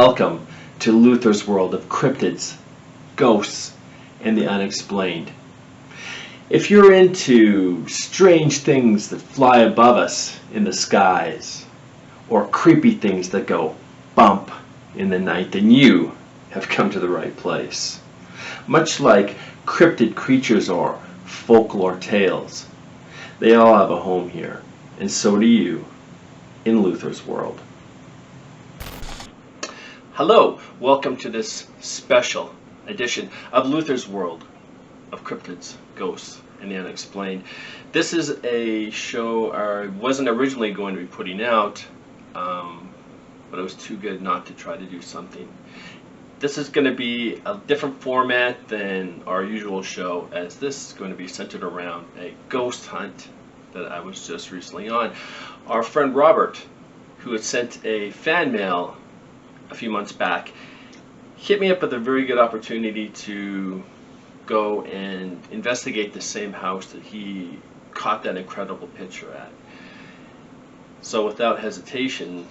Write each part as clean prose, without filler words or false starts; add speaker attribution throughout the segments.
Speaker 1: Welcome to Luther's world of cryptids, ghosts, and the unexplained. If you're into strange things that fly above us in the skies, or creepy things that go bump in the night, then you have come to the right place. Much like cryptid creatures or folklore tales, they all have a home here, and so do you in Luther's world. Hello, welcome to this special edition of Luther's World of Cryptids, Ghosts, and the Unexplained. This is a show I wasn't originally going to be putting out, but it was too good not to try to do something. This is going to be a different format than our usual show, as this is going to be centered around a ghost hunt that I was just recently on. Our friend Robert, who had sent a fan mail a few months back, hit me up with a very good opportunity to go and investigate the same house that he caught that incredible picture at. So without hesitation,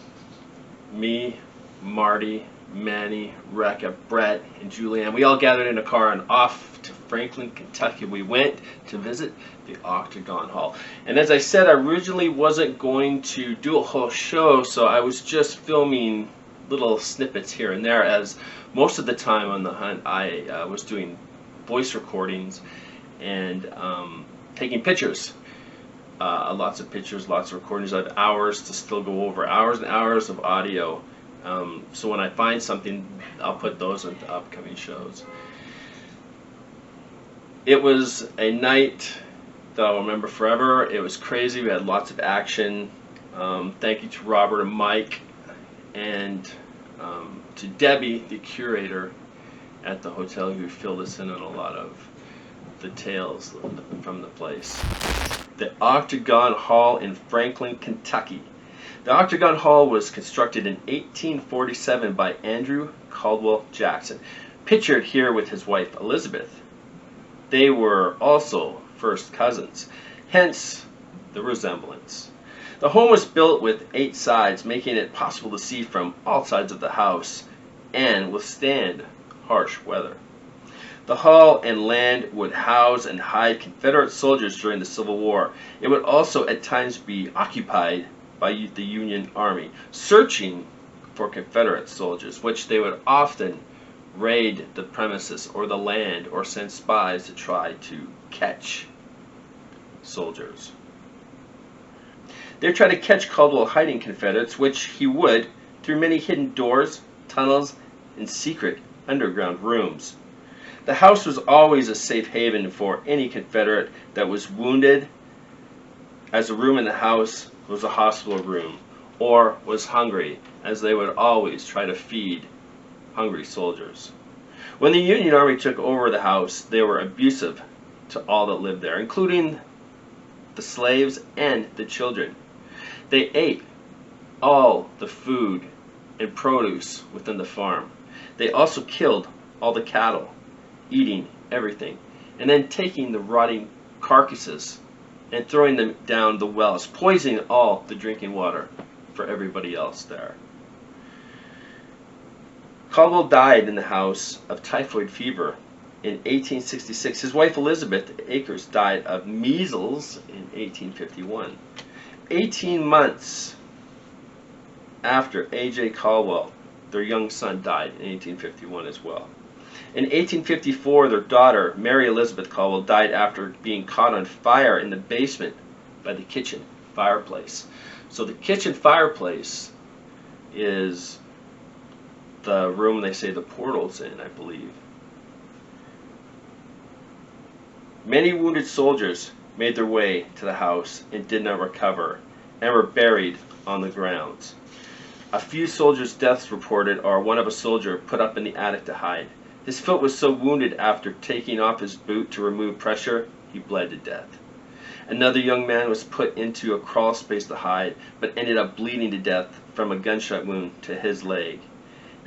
Speaker 1: me, Marty, Manny, Rekka, Brett, and Julianne, we all gathered in a car and off to Franklin, Kentucky. We went to visit the Octagon Hall. And as I said, I originally wasn't going to do a whole show, so I was just filming little snippets here and there, as most of the time on the hunt I was doing voice recordings and taking pictures. Lots of pictures, lots of recordings. I have hours to still go over, hours and hours of audio. So when I find something, I'll put those into upcoming shows. It was a night that I'll remember forever. It was crazy. We had lots of action. Thank you to Robert and Mike, and to Debbie, the curator at the hotel, who filled us in on a lot of the tales from the place. The Octagon Hall in Franklin, Kentucky. The Octagon Hall was constructed in 1847 by Andrew Caldwell Jackson, pictured here with his wife Elizabeth. They were also first cousins, hence the resemblance. The home was built with 8 sides, making it possible to see from all sides of the house and withstand harsh weather. The hall and land would house and hide Confederate soldiers during the Civil War. It would also at times be occupied by the Union Army, searching for Confederate soldiers, which they would often raid the premises or the land or send spies to try to catch soldiers. They would try to catch Caldwell hiding Confederates, which he would through many hidden doors, tunnels, and secret underground rooms. The house was always a safe haven for any Confederate that was wounded, as a room in the house was a hospital room, or was hungry, as they would always try to feed hungry soldiers. When the Union Army took over the house, they were abusive to all that lived there, including the slaves and the children. They ate all the food and produce within the farm. They also killed all the cattle, eating everything, and then taking the rotting carcasses and throwing them down the wells, poisoning all the drinking water for everybody else there. Caldwell died in the house of typhoid fever in 1866. His wife Elizabeth Akers died of measles in 1851. 18 months after A.J. Caldwell, their young son, died in 1851 as well. In 1854, their daughter, Mary Elizabeth Caldwell, died after being caught on fire in the basement by the kitchen fireplace. So the kitchen fireplace is the room they say the portal's in, I believe. Many wounded soldiers made their way to the house and did not recover, and were buried on the grounds. A few soldiers' deaths reported, or one of a soldier put up in the attic to hide. His foot was so wounded after taking off his boot to remove pressure, he bled to death. Another young man was put into a crawl space to hide, but ended up bleeding to death from a gunshot wound to his leg.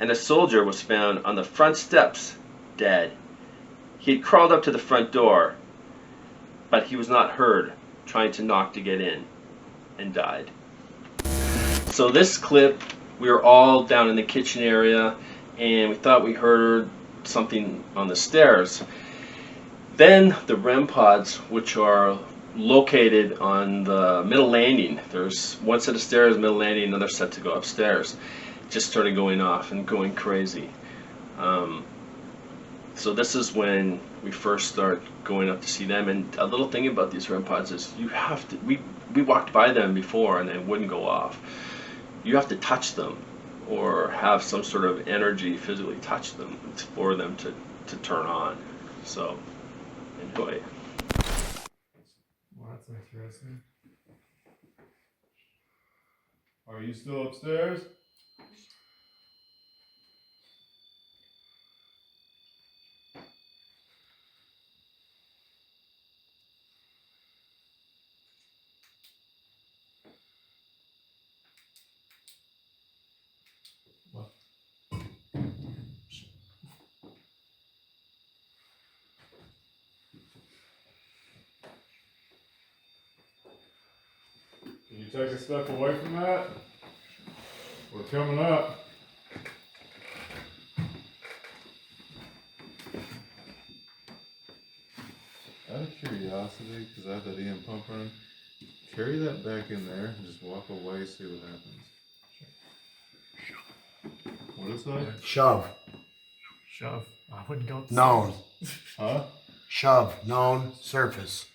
Speaker 1: And a soldier was found on the front steps, dead. He had crawled up to the front door, but he was not heard trying to knock to get in, and died. So this clip we were all down in the kitchen area, and we thought we heard something on the stairs. Then the REM pods, which are located on the middle landing, there's one set of stairs, middle landing, another set to go upstairs, just started going off and going crazy. So this is when we first start going up to see them. And a little thing about these REM pods is you have to, we walked by them before and they wouldn't go off. You have to touch them or have some sort of energy physically touch them for them to turn on. So enjoy.
Speaker 2: Well, that's interesting. Are you still upstairs? What? Can you take a step away from that? We're coming up. Out of curiosity, because I have that EM pump running, carry that back in there and just walk away, see what happens. What is that?
Speaker 3: Shove.
Speaker 2: Shove. I wouldn't go upstairs.
Speaker 3: Known.
Speaker 2: Huh?
Speaker 3: Shove. Known. Surface.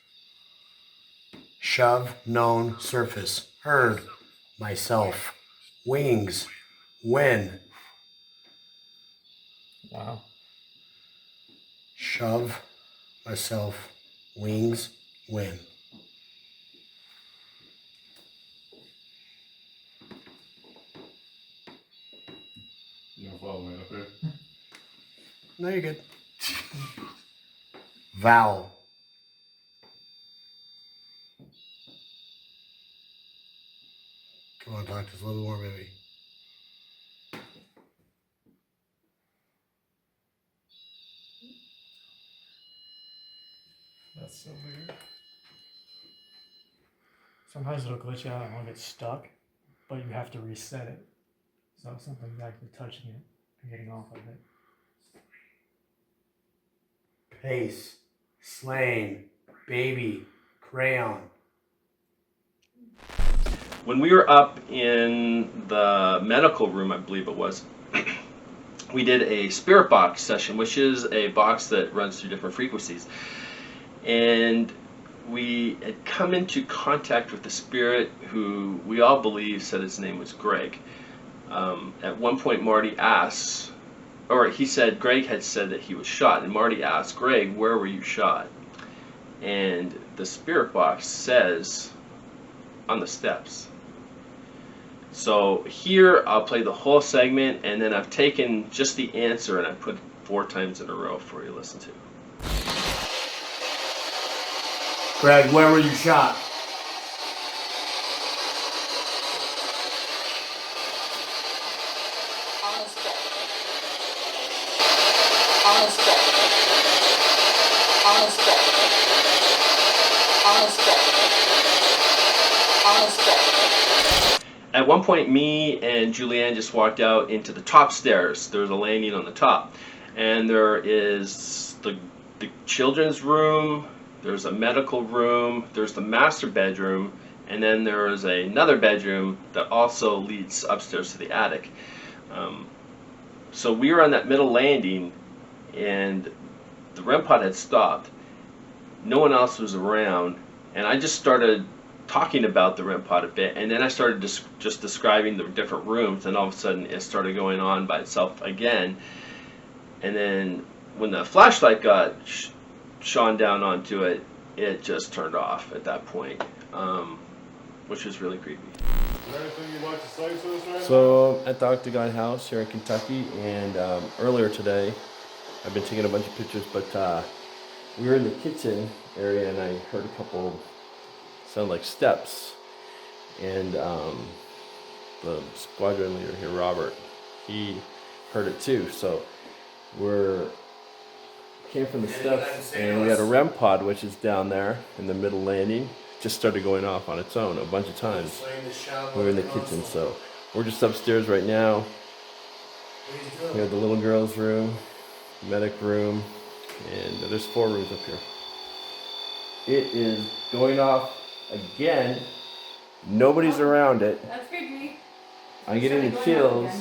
Speaker 3: Shove. Known. Surface. Heard. Myself. Wings. When.
Speaker 2: Wow.
Speaker 3: Shove. Myself. Wings. When.
Speaker 2: You don't follow me up here?
Speaker 3: No, you're good. Vowel. Come on, talk to us a little more, baby.
Speaker 4: That's so weird. Sometimes it'll glitch out and it'll get stuck, but you have to reset it. So something's actually touching it and getting off of it.
Speaker 3: Pace. Slain. Baby. Crayon.
Speaker 1: When we were up in the medical room, I believe it was, we did a spirit box session, which is a box that runs through different frequencies. And we had come into contact with the spirit who we all believe said his name was Greg. At one point, Marty asks, or he said Greg had said that he was shot, and Marty asked, Greg, where were you shot? And the spirit box says, on the steps. So here I'll play the whole segment, and then I've taken just the answer and I put it 4 times in a row for you to listen to.
Speaker 3: Greg, where were you shot?
Speaker 5: On the step. On the step. On the step. On the step. On the step.
Speaker 1: At one point, me and Julianne just walked out into the top stairs. There's a landing on the top, and there is the children's room, there's a medical room, there's the master bedroom, and then there is another bedroom that also leads upstairs to the attic. So we were on that middle landing, and the REM pod had stopped. No one else was around, and I just started talking about the REM pod a bit, and then I started just describing the different rooms, and all of a sudden it started going on by itself again. And then when the flashlight got shone down onto it, it just turned off at that point, which was really creepy.
Speaker 2: Is there anything you'd like to say to us right now?
Speaker 1: So at the Octagon House here in Kentucky, and earlier today, I've been taking a bunch of pictures, but we were in the kitchen area, and I heard a couple sound like steps, and the squadron leader here, Robert, he heard it too. So came from the steps, and we had a REM pod, which is down there in the middle landing, just started going off on its own a bunch of times. We were in the kitchen, so We're just upstairs right now. We have the little girl's room, medic room, and there's 4 rooms up here. It is going off again. Nobody's around it.
Speaker 5: That's creepy.
Speaker 1: I'm getting the chills.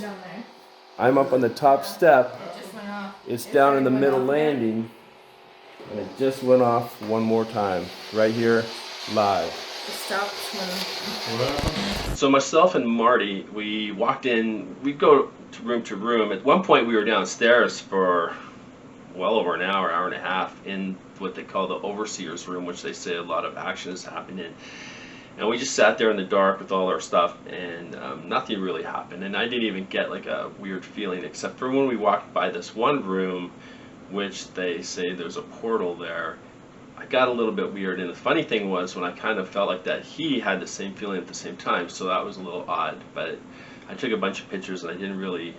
Speaker 1: I'm up on the top step.
Speaker 5: It just went off.
Speaker 1: It's down in the middle landing. And it just went off one more time. Right here, live.
Speaker 5: It stopped when...
Speaker 1: So myself and Marty, we walked in. We go to room. At one point, we were downstairs for well over an hour, hour and a half, in what they call the overseer's room, which they say a lot of action is happening. And we just sat there in the dark with all our stuff, and nothing really happened. And I didn't even get like a weird feeling, except for when we walked by this one room, which they say there's a portal there. I got a little bit weird, and the funny thing was when I kind of felt like that, he had the same feeling at the same time, so that was a little odd. But I took a bunch of pictures, and I didn't really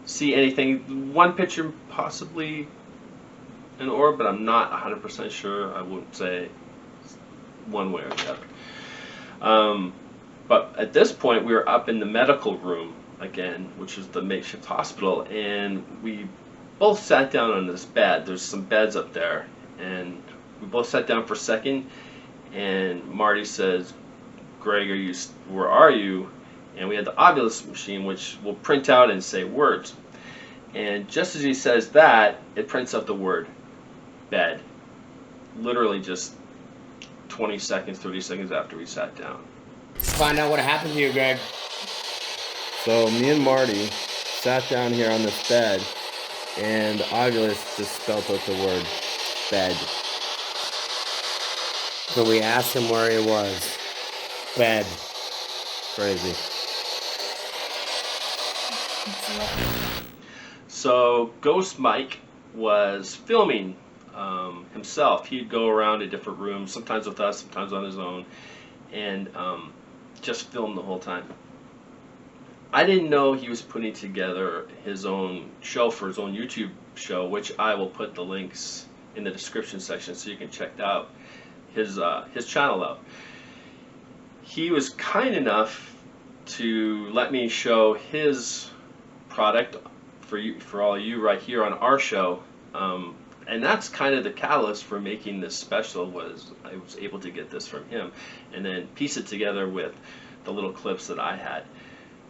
Speaker 1: see anything. One picture, possibly an orb, but I'm not 100% sure. I wouldn't say one way or the other. But at this point, we were up in the medical room again, which is the makeshift hospital, and we both sat down on this bed. There's some beds up there, and we both sat down for a second, and Marty says, "Greg, where are you?" And we had the Ovilus machine, which will print out and say words. And just as he says that, it prints out the word bed. Literally just 20 seconds, 30 seconds after we sat down.
Speaker 6: Let's find out what happened to you, Greg.
Speaker 1: So me and Marty sat down here on this bed, and Ovilus just spelled out the word bed.
Speaker 6: So we asked him where he was. Bed.
Speaker 1: Crazy. So Ghost Mike was filming himself. He'd go around to different rooms, sometimes with us, sometimes on his own, and just film the whole time. I didn't know he was putting together his own show for his own YouTube show, which I will put the links in the description section so you can check out his channel out. He was kind enough to let me show his product for all of you right here on our show, and that's kind of the catalyst for making this special. Was I was able to get this from him and then piece it together with the little clips that I had.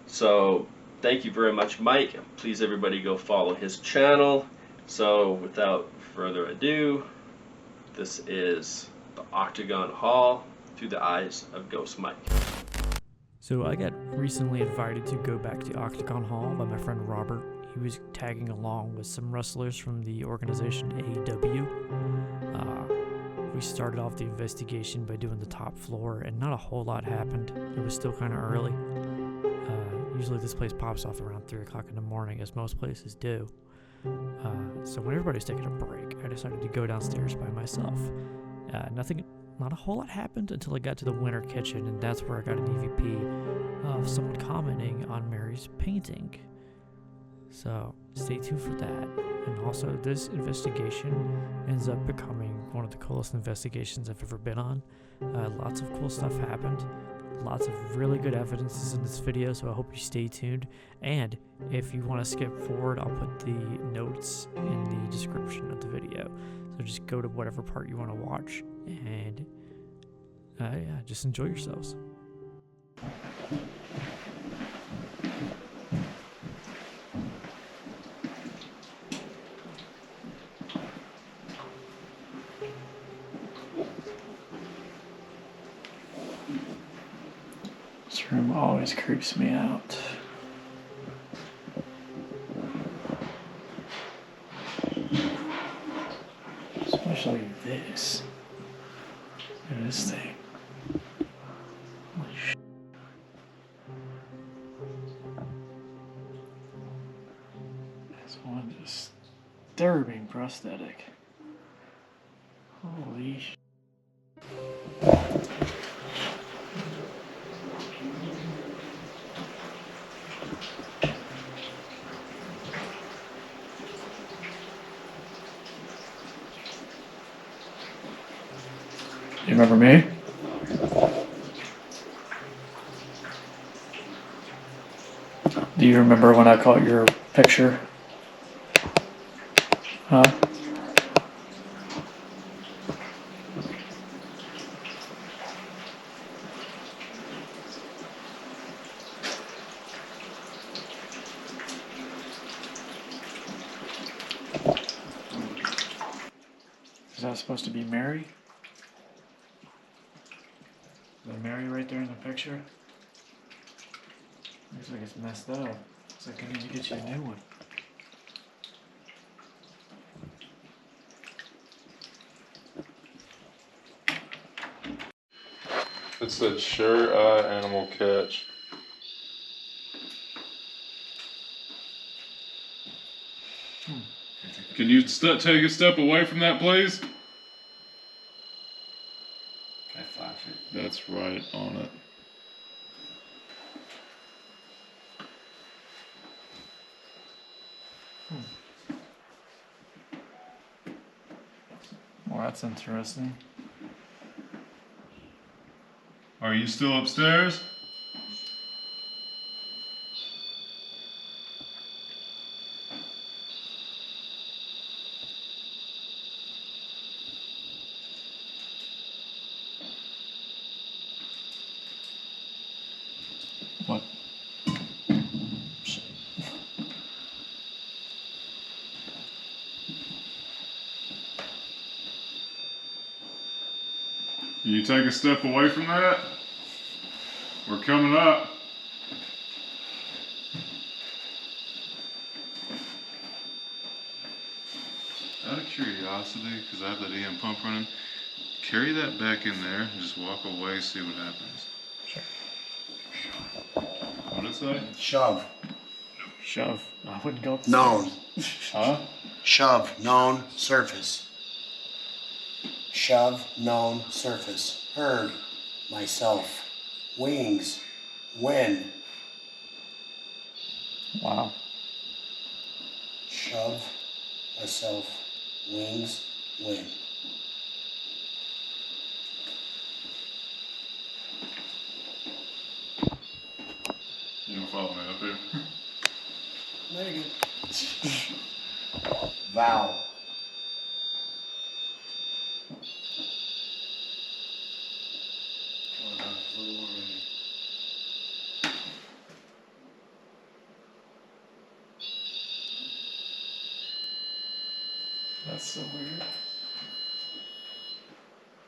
Speaker 1: So thank you very much, Mike. Please everybody go follow his channel. So without further ado, this is the Octagon Hall through the eyes of Ghost Mike.
Speaker 4: So I got recently invited to go back to Octagon Hall by my friend Robert. He was tagging along with some wrestlers from the organization AEW. We started off the investigation by doing the top floor, and not a whole lot happened. It was still kind of early. Usually this place pops off around 3 o'clock in the morning, as most places do. So when everybody's taking a break, I decided to go downstairs by myself. Not a whole lot happened until I got to the winter kitchen, and that's where I got an EVP of someone commenting on Mary's painting. So stay tuned for that. And also, this investigation ends up becoming one of the coolest investigations I've ever been on. Lots of cool stuff happened. Lots of really good evidences in this video, so I hope you stay tuned. And if you want to skip forward, I'll put the notes in the description of the video. So just go to whatever part you want to watch, and yeah, just enjoy yourselves. This room always creeps me out. Especially this. Look at this thing. Holy shit. That's one disturbing prosthetic. Holy shit. You remember me? Do you remember when I caught your picture? Huh? Is that supposed to be Mary? Is that Mary right there in the picture? Looks like it's messed up. Looks like I need to get you a new one.
Speaker 2: It said sure eye animal catch. Can you take a step away from that, please?
Speaker 1: Can I flash it?
Speaker 2: That's right on it.
Speaker 4: Well, that's interesting.
Speaker 2: Are you still upstairs?
Speaker 4: What?
Speaker 2: Can you take a step away from that? We're coming up. Out of curiosity, because I have that EM pump running, carry that back in there and just walk away, see what happens.
Speaker 4: Sure.
Speaker 2: What'd it say?
Speaker 3: Shove.
Speaker 4: Shove. I wouldn't go up the
Speaker 3: Known.
Speaker 4: stairs.
Speaker 2: Huh?
Speaker 3: Shove. Known. Surface. Shove. Known. Surface. Heard. Myself. Wings. When.
Speaker 4: Wow.
Speaker 3: Shove. Myself. Wings. When.
Speaker 2: You don't follow me up here?
Speaker 3: Very good. Vowel. Come on, Doc, a little more ready.
Speaker 4: That's so weird.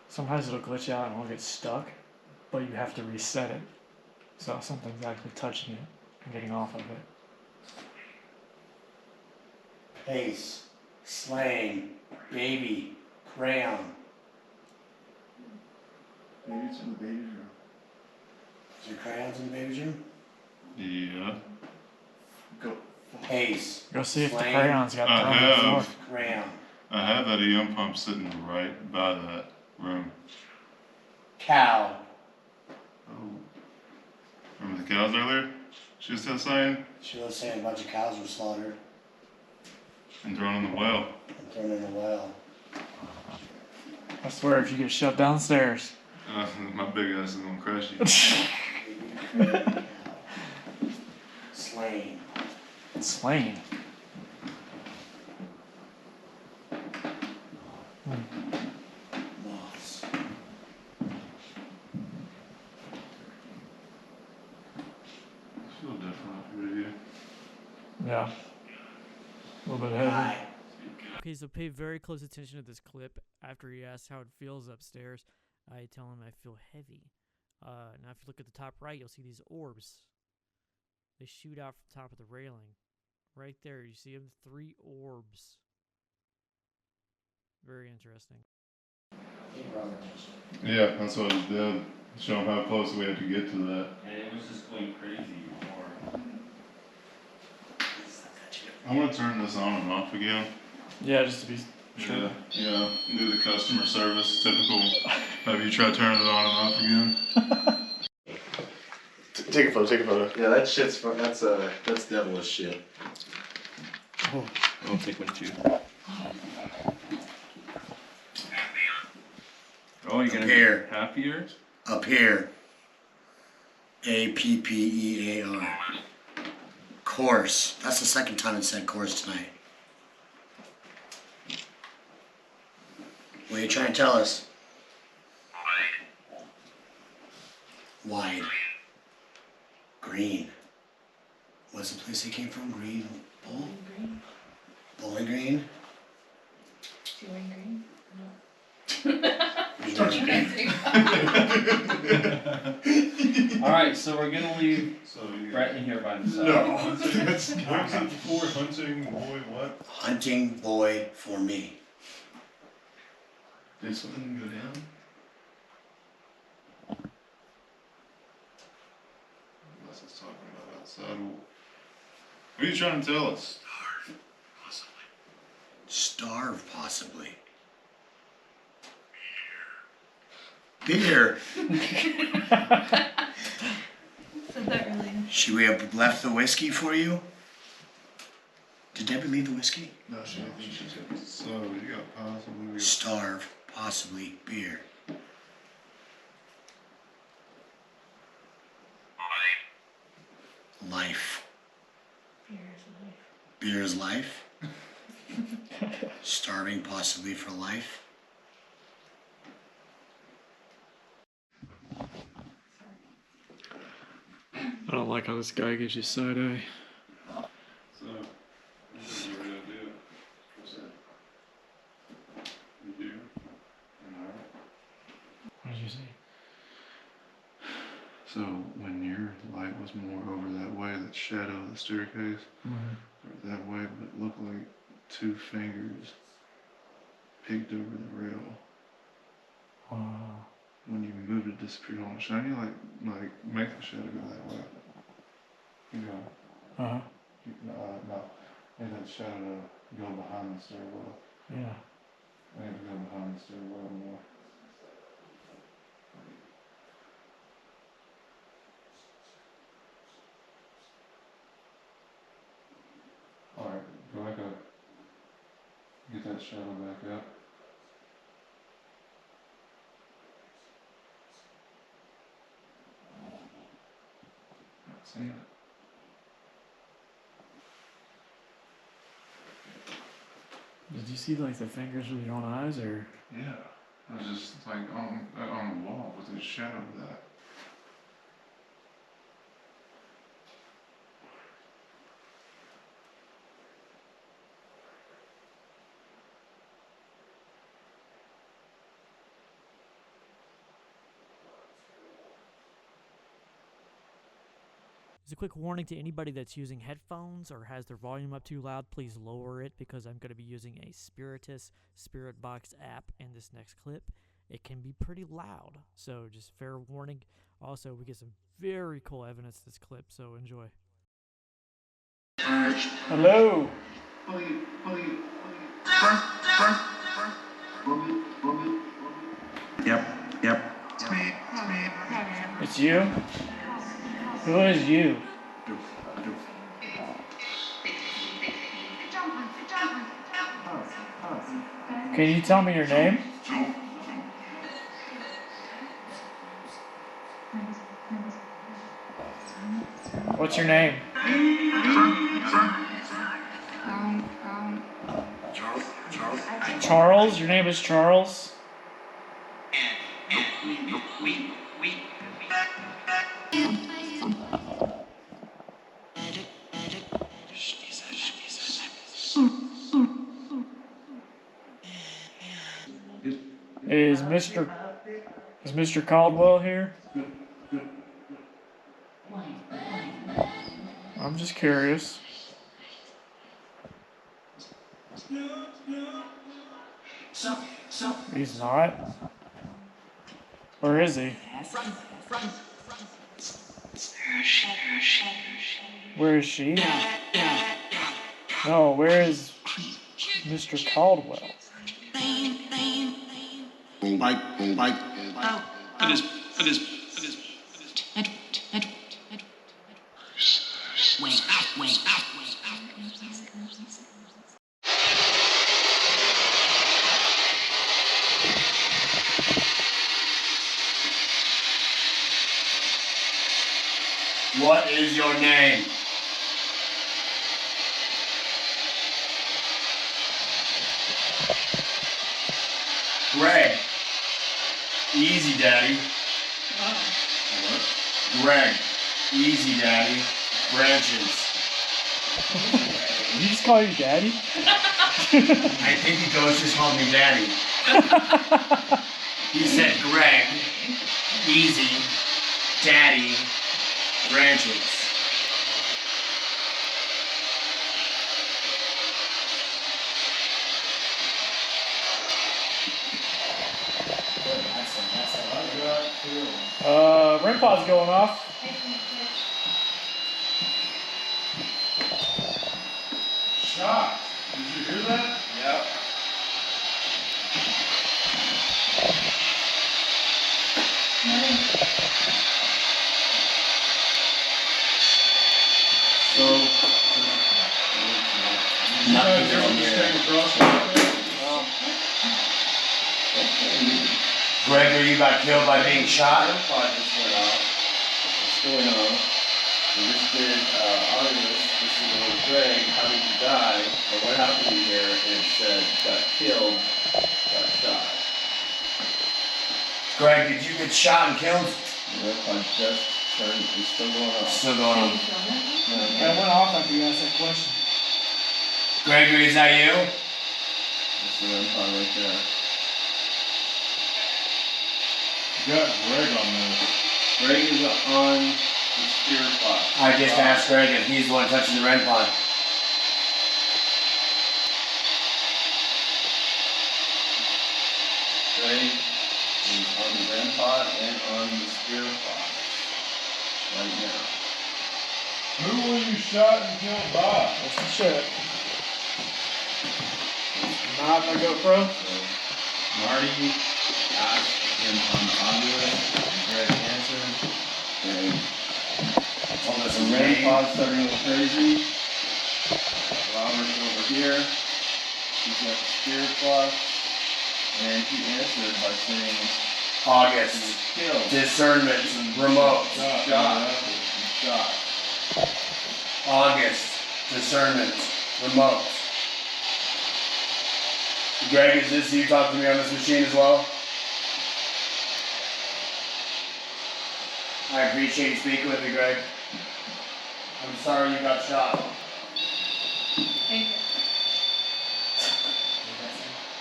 Speaker 4: Sometimes it'll glitch out and it'll get stuck, but you have to reset it. So something's actually touching it and getting off of it.
Speaker 3: Pace. Slang. Baby. Crayon.
Speaker 2: Maybe it's in the baby room.
Speaker 3: Is there crayons in the baby's room?
Speaker 2: Yeah.
Speaker 3: Go. Pace.
Speaker 4: Go see if the
Speaker 3: Slang.
Speaker 4: crayons got
Speaker 2: I
Speaker 4: thrown on the floor.
Speaker 2: have.
Speaker 3: Crayon.
Speaker 2: I have that EM pump sitting right by that room.
Speaker 3: Cow.
Speaker 2: Oh. Remember the cows earlier? She was still saying?
Speaker 3: She was saying a bunch of cows were slaughtered
Speaker 2: And thrown in the well.
Speaker 3: and thrown in a well.
Speaker 4: I swear, if you get shoved downstairs.
Speaker 2: My big ass is gonna crush you.
Speaker 3: Slain.
Speaker 4: Slain.
Speaker 3: Moths.
Speaker 2: I feel different over here.
Speaker 4: Yeah. A little bit heavy.
Speaker 3: Eye.
Speaker 4: Okay, so pay very close attention to this clip. After he asks how it feels upstairs, I tell him I feel heavy. Now if you look at the top right, you'll see these orbs. They shoot out from the top of the railing. Right there, you see them? 3 orbs. Very interesting.
Speaker 2: Yeah, that's what it did. Show them how close we had to get to that.
Speaker 1: And it was just going crazy before.
Speaker 2: I'm gonna turn this on and off again.
Speaker 4: Yeah, just to be sure.
Speaker 2: Yeah, do the customer service, typical. Have you try turning it on and off again?
Speaker 7: Take a photo. Yeah, that shit's fun. That's devilish shit.
Speaker 4: Oh.
Speaker 1: I'll take one too. Oh, you're gonna
Speaker 3: Here.
Speaker 1: be happier?
Speaker 3: Up here. APPEAR. Course. That's the second time it said course tonight. What are you trying to tell us? Wide. Green. What's the place they came from? Green Bull?
Speaker 5: Green.
Speaker 3: Bowling Green?
Speaker 5: Doing green? No.
Speaker 1: Alright, so we're gonna leave
Speaker 2: So you
Speaker 1: Brett in here by himself.
Speaker 2: No, that's not for hunting boy. What?
Speaker 3: Hunting boy for me.
Speaker 2: Did something go down? Unless it's talking about outside. What are you trying to tell us?
Speaker 3: Starve, possibly. Beer.
Speaker 5: Said that really.
Speaker 3: Should we have left the whiskey for you? Did Debbie leave the whiskey?
Speaker 2: No, she don't think she's got. So you got possibly.
Speaker 3: Starve, possibly beer. Life. Beer is life. Starving, possibly for life.
Speaker 4: I don't like how this guy gives you side eye.
Speaker 2: So, this is a great idea. What's that? You do? Alright.
Speaker 4: What did you say?
Speaker 2: So, when your light was more over that way, that shadow of the staircase, or that way, but it looked like two fingers peeked over the rail. When you moved, it disappeared on the shiny, like make the shadow go that way. Keep going.
Speaker 4: Uh-huh.
Speaker 2: No. Make that shadow go behind the stairwell.
Speaker 4: Yeah.
Speaker 2: Make it go behind the stairwell more. Alright, go back up. Get that shadow back up. Not seeing it.
Speaker 4: Did you see like the fingers with your own eyes, or?
Speaker 2: Yeah. It was just like on the wall with a shadow of that.
Speaker 4: As a quick warning to anybody that's using headphones or has their volume up too loud, please lower it because I'm going to be using a Spiritus Spirit Box app in this next clip. It can be pretty loud, so just fair warning. Also, we get some very cool evidence this clip, so enjoy. Hello.
Speaker 3: Yep.
Speaker 4: It's you? Who is you? Can you tell me your name? What's your name? Charles? Your name is Charles? Is Mr. Caldwell here? I'm just curious. He's not. Where is he? Where is she? No, where is Mr. Caldwell?
Speaker 3: What is your name? Easy, Daddy.
Speaker 5: Wow.
Speaker 3: Greg. Easy, Daddy. Branches.
Speaker 4: Did he just call you daddy?
Speaker 3: I think he goes just called me Daddy. He said Greg. Easy. Daddy. Branches.
Speaker 4: REM pod's going off.
Speaker 2: Shot. Did you hear that?
Speaker 1: Yep.
Speaker 2: So,
Speaker 3: Nothing
Speaker 2: you
Speaker 3: on
Speaker 2: just
Speaker 3: here.
Speaker 2: came across that?
Speaker 3: Greg, you got killed by being shot?
Speaker 1: Pod just went off. What's going on? We just did August. This is little Greg. How did you die? And what happened here? It said got killed, got shot.
Speaker 3: Greg, did you get shot and killed?
Speaker 1: Nope, I just turned. It's still going on.
Speaker 3: Still going on.
Speaker 4: I went off after you asked that question.
Speaker 3: Gregory, is that you?
Speaker 1: That's the pod right there.
Speaker 2: You got Greg on this.
Speaker 1: Greg is on the spirit box.
Speaker 3: I just asked Greg if he's the one touching the red pod.
Speaker 1: Greg is on the REM pod and on the spirit box right now.
Speaker 2: Who were you shot and killed by?
Speaker 4: That's the shit. Not my GoPro.
Speaker 1: So Marty asked him on the audio, and Greg answered. Greg.
Speaker 3: Told us
Speaker 1: The
Speaker 3: his
Speaker 1: REM
Speaker 3: name.
Speaker 1: pod's starting to go crazy. Robert's over here. He's got the spirit box. And he answered by saying he
Speaker 3: August.
Speaker 1: was killed.
Speaker 3: Discernment. Remote.
Speaker 1: Shot. Shot.
Speaker 3: August. Discernment. Remote. Greg, is this you talking to me on this machine as well? I appreciate you speaking with me, Greg. I'm sorry you got shot.
Speaker 5: Thank you.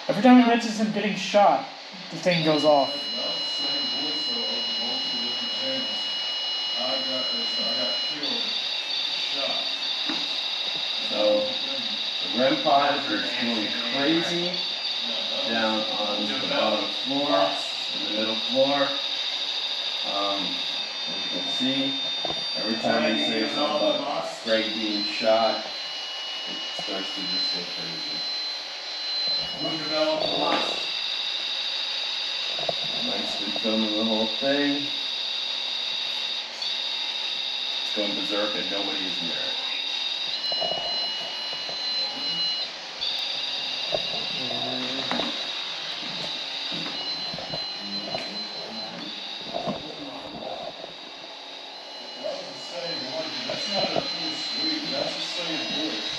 Speaker 4: Every time he mentions him getting shot, the thing goes off.
Speaker 2: That was the same voice though over multiple different channels. I got killed. Shot.
Speaker 1: So the REM pod is going crazy down on the bottom floor, in the middle floor. As you can see, every time you say something about Greg being shot, it starts to just go crazy.
Speaker 3: Who developed the lust?
Speaker 1: Mike's been filming the whole thing. It's going berserk and nobody is near it.
Speaker 2: That's the same one. That's not a full suite. That's the same voice.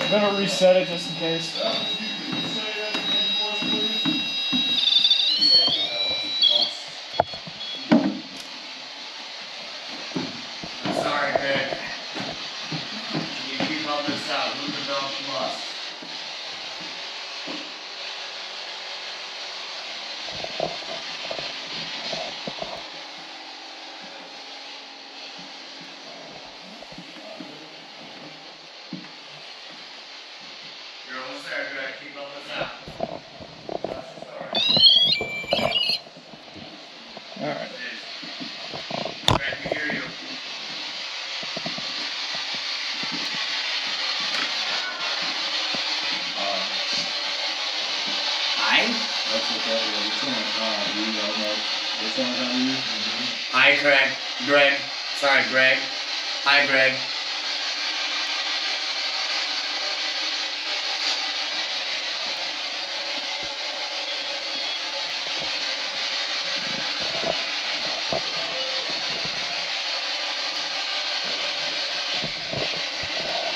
Speaker 4: I'm gonna reset it just in case.
Speaker 2: That was you. Can you say that again for us, please?
Speaker 3: I'm sorry, Greg. Can you keep all this out? Who developed the lust? You're almost there, Greg. Keep all this out. That's your story.
Speaker 4: Alright.
Speaker 3: Greg, we hear you. Hi?
Speaker 1: That's what that is. It's on you know that. It's on you.
Speaker 3: Hi, Greg. Greg. Sorry, Greg. Hi, Greg.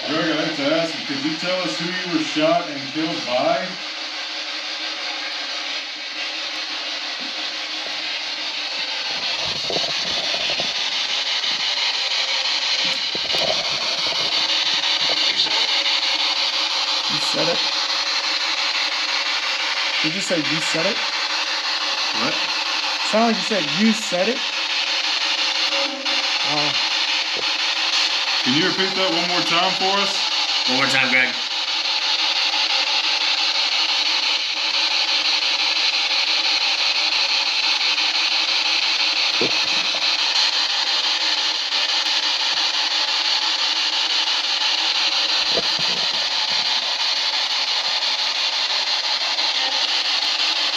Speaker 2: Greg, I have to ask you, could you tell us who you were shot and killed by?
Speaker 8: You said it. Did you say you said it?
Speaker 2: What?
Speaker 8: Sounded like you said you said it.
Speaker 2: Can you repeat that one more time for us?
Speaker 3: One more time, Greg.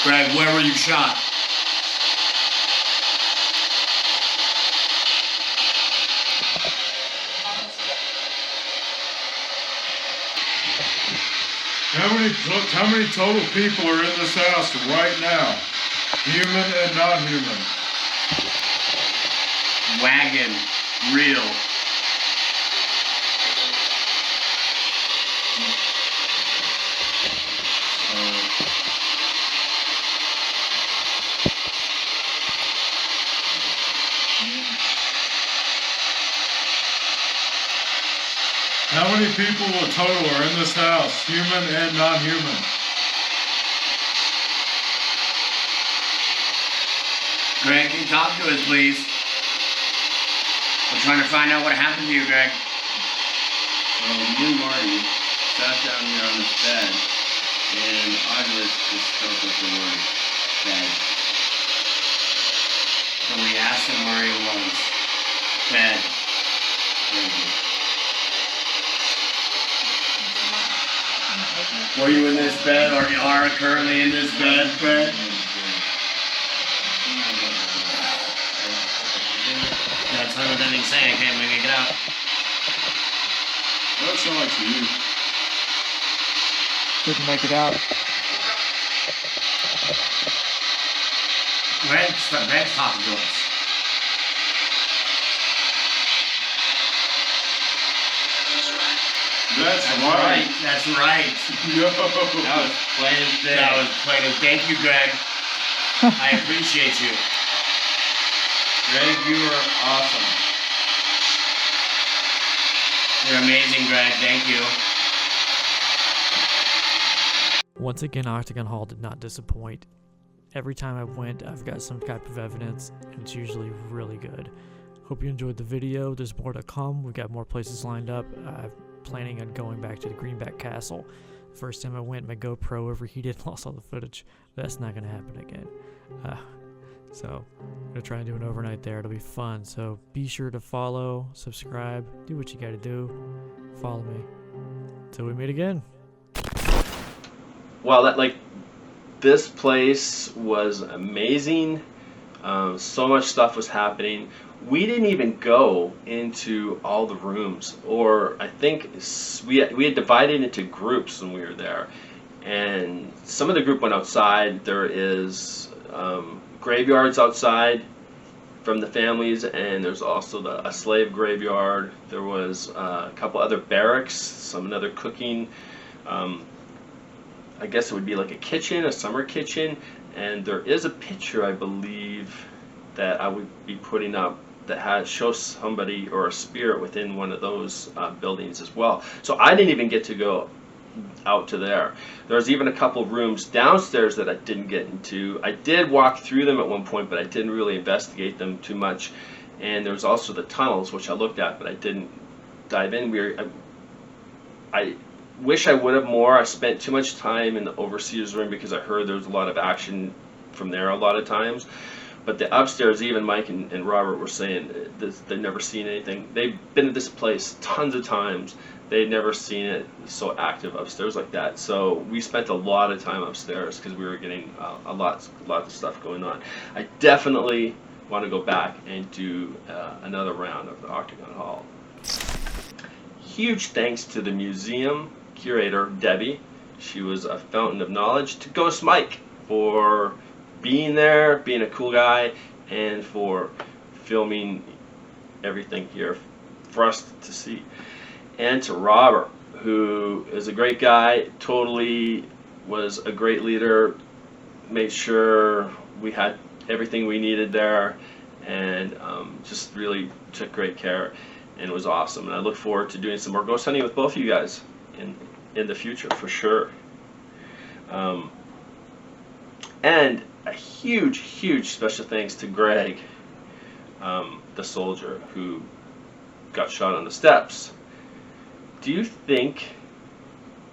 Speaker 3: Greg, where were you shot?
Speaker 2: How many total people are in this house right now? Human and non-human.
Speaker 3: Wagon. Real.
Speaker 2: How many people total are in this house? Human and non-human.
Speaker 3: Greg, can you talk to us, please? We're trying to find out what happened to you, Greg.
Speaker 1: Me and Marty sat down here on this bed, and I just spoke with the word bed.
Speaker 3: So we asked him where he was. Bed. Were you in this bed, or you are currently in this bed, Greg? That's what I'm saying. I can't make it out.
Speaker 2: That sounds like to you.
Speaker 8: Couldn't make it out.
Speaker 3: Greg's talking to us.
Speaker 2: That's right.
Speaker 3: That's right.
Speaker 2: Yo.
Speaker 1: That was plain as day.
Speaker 3: That was plain as. Thank you, Greg. I appreciate you.
Speaker 1: Greg, you are awesome.
Speaker 3: You're amazing, Greg. Thank you.
Speaker 4: Once again, Octagon Hall did not disappoint. Every time I went, I've got some type of evidence, and it's usually really good. Hope you enjoyed the video. There's more to come. We've got more places lined up. I'm planning on going back to the Greenback Castle. First time I went, my GoPro overheated and lost all the footage. That's not going to happen again. So I'm going to try and do an overnight there. It'll be fun. So be sure to follow, subscribe, do what you got to do. Follow me. Till we meet again.
Speaker 1: Well, this place was amazing. So much stuff was happening. We didn't even go into all the rooms, or I think we had divided into groups when we were there. And some of the group went outside. There is graveyards outside from the families, and there's also a slave graveyard. There was a couple other barracks, another cooking. I guess it would be like a kitchen, a summer kitchen, and there is a picture, I believe, that I would be putting up that shows somebody or a spirit within one of those buildings as well. So I didn't even get to go out to there. There's even a couple rooms downstairs that I didn't get into. I did walk through them at one point, but I didn't really investigate them too much. And there's also the tunnels, which I looked at, but I didn't dive in. I wish I would have more. I spent too much time in the overseer's room because I heard there was a lot of action from there a lot of times. But the upstairs, even Mike and Robert were saying they've never seen anything. They've been at this place tons of times. They'd never seen it so active upstairs like that. So we spent a lot of time upstairs because we were getting a lot of stuff going on. I definitely want to go back and do another round of the Octagon Hall. Huge thanks to the museum curator, Debbie. She was a fountain of knowledge. To Ghost Mike for being there, being a cool guy, and for filming everything here for us to see. And to Robert, who is a great guy, totally was a great leader, made sure we had everything we needed there, and just really took great care, and it was awesome. And I look forward to doing some more ghost hunting with both of you guys in in the future for sure. And a huge special thanks to Greg, the soldier who got shot on the steps. Do you think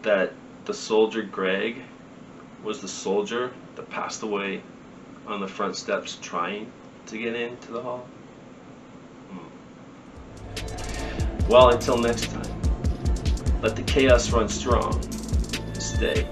Speaker 1: that the soldier Greg was the soldier that passed away on the front steps trying to get into the hall? Well, until next time, let the chaos run strong and stay